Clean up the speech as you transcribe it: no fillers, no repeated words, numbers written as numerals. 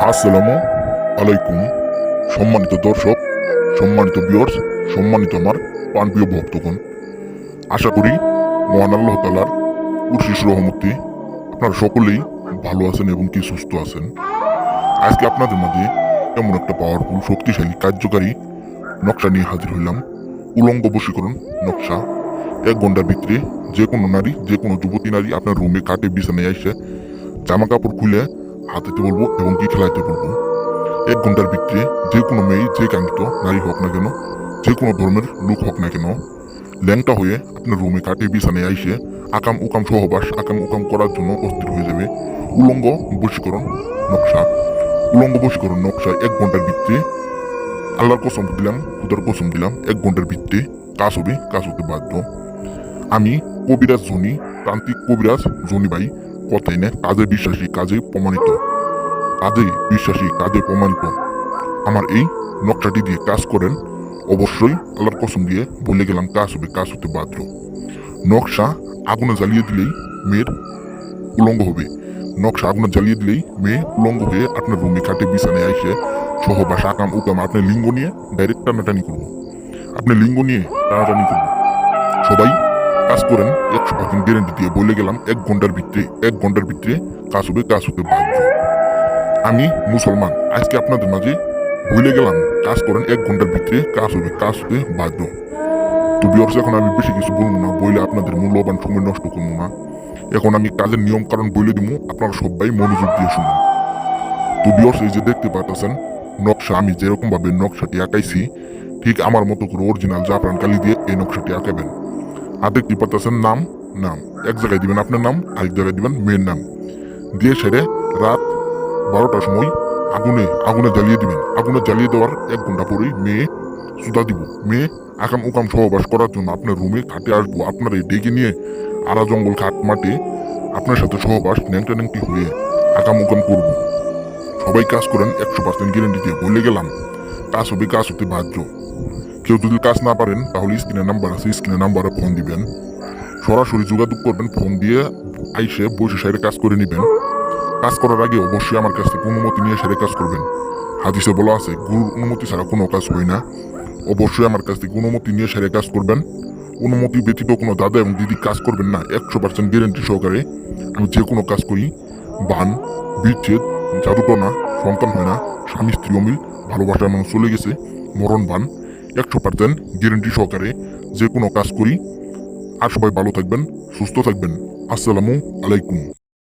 আসসালামু আলাইকুম। সম্মানিত দর্শক, সম্মানিত ভিউয়ার্স, সম্মানিত আমার প্রাণপ্রিয় ভক্তগণ, আশা করি মহান আল্লাহ তাআলার অশেষ রহমতে আপনারা সকলেই ভালো আছেন এবং কি সুস্থ আছেন। আজকে আপনাদের মাঝে এমন একটা পাওয়ারফুল, শক্তিশালী, কার্যকারী নকশা নিয়ে হাজির হইলাম। উলঙ্গ বশীকরণ নকশা। 1 ঘন্টার ভিতরে যে কোনো নারী, যে কোনো যুবতী নারী আপনার রুমে কাটে বিছানায় এসে জামা কাপড় খুলে হাতাতে বলবো এবং কি খেলাইতে বলবো। 1 ঘন্টার ভিতরে যে কোনো মেয়ে, যে কাঙ্ক্ষিত নারী হোক না কেন, যে কোনো ধর্মের লোক হোক না কেন, ল্যাংটা হয়ে আপনার রুমে কাটে বিছানায় আইসে আকাম উকাম সহবাস, আকাম উকাম করার জন্য অস্থির হয়ে যাবে। উলঙ্গ বশীকরণ নকশা। উলঙ্গ বশীকরণ নকশা 1 ঘন্টার ভিতরে, আল্লাহর কসম দিলাম, খুদার কসম দিলাম, 1 ঘন্টার ভিতরে কাজ হবে, কাজ হতে বাধ্য। আমি কবিরাজ জনি, তান্ত্রিক কবিরাজ জনি ভাই, কথাই না, কাজে বিশ্বাসী, কাজে প্রমাণিত, কাজে বিশ্বাসী, কাজে প্রমাণিত। আমার এই নকশাটি দিয়ে কাজ করেন, অবশ্যই আল্লাহর কসম দিয়ে বলে গেলাম কাজ হবে, কাজ হতে বাধ্য। নকশা আগুনে জ্বালিয়ে দিলেই মেয়ের উলঙ্গ হবে। নকশা আগুনে জ্বালিয়ে দিলেই মেয়ে উলঙ্গ হয়ে আপনার রুমে খাটে বিছানায় আইসে সহবাস, আকাম উকাম, আপনার লিঙ্গ নিয়ে ডাইরেক্ট টানাটানি করবো, আপনার লিঙ্গ নিয়ে টানাটানি করবো। সবাই কাজ করেন, 100% গ্যারেন্টি দিয়ে বলে গেলাম 1 ঘন্টার ভিতরে, 1 ঘন্টার ভিতরে কাজ হবে, কাজ হতে বাধ্য। আমি মুসলমান, আজকে আপনাদের মাঝে বলে গেলাম কাজ করেন, 1 ঘন্টার ভিতরে কাজ হবে, কাজ হতে বাধ্য। তো ভিউয়ার্স, এখন আমি বেশি কিছু বলবো না, বইলে আপনাদের মূল্যবান সময় নষ্ট করবো না। এখন আমি কাজের নিয়ম কারণ বলে দিব, আপনারা সবাই মনোযোগ দিয়ে শুনুন। তো ভিউয়ার্স, এই যে দেখতে পাচ্ছেন নকশা, আমি যেরকম ভাবে নকশাটি আঁকাইছি ঠিক আমার মতো করে অরিজিনাল জাফরান কালি দিয়ে এই নকশাটি আঁকাবেন। আর দেখতে পাচ্ছেন নাম, নাম এক জায়গায় দিবেন আপনার নাম, আরেক জায়গায় দিবেন মেয়ের নাম, দিয়ে সেরে রাত 12টার সময় আগুনে আগুনে জ্বালিয়ে দিবেন। আগুনে জ্বালিয়ে দেওয়ার 1 ঘন্টা পরেই মেয়ে সুদা দিব। মেয়ে আকাম উকাম সহবাস করার জন্য আপনার রুমে খাটে আসবো, আপনার এই ডেকে নিয়ে আড়া জঙ্গল খাট মাঠে আপনার সাথে সহবাস ন্যাংটা ন্যাংটি হয়ে আকাম উকাম করবো। সবাই কাজ করেন, 100% গ্যারেন্টি দিয়ে বলে গেলাম কাজ হবে, কাজ হতে বাধ্য। কেউ যদি কাজ না পারেন তাহলে স্ক্রিনের নাম্বার আছে, স্ক্রিনের নাম্বারে ফোন দিবেন, সরাসরি যোগাযোগ করবেন, ফোন দিয়ে আইসে বসে সাইডে কাজ করে নেবেন। কাজ করার আগে অবশ্যই আমার কাছ থেকে অনুমতি নিয়ে সেরে কাজ করবেন। হাদিসে বলা আছে গুরুর অনুমতি ছাড়া কোনো কাজ হয় না। অবশ্যই আমার কাছ থেকে অনুমতি নিয়ে সেরে কাজ করবেন। অনুমতি ব্যতীত কোনো দাদা এবং দিদি কাজ করবেন না। 100% গ্যারেন্টি সহকারে আমি যে কোনো কাজ করি, বান, বিচ্ছেদ, জাদুটনা, সন্তান হয় না, স্বামী স্ত্রী অমিল, ভালোবাসার মানুষ চলে গেছে, মরণ বান, 100% গ্যারেন্টি সহকারে যে কোনো কাজ করি। আর সবাই ভালো থাকবেন, সুস্থ থাকবেন। আসসালামু আলাইকুম।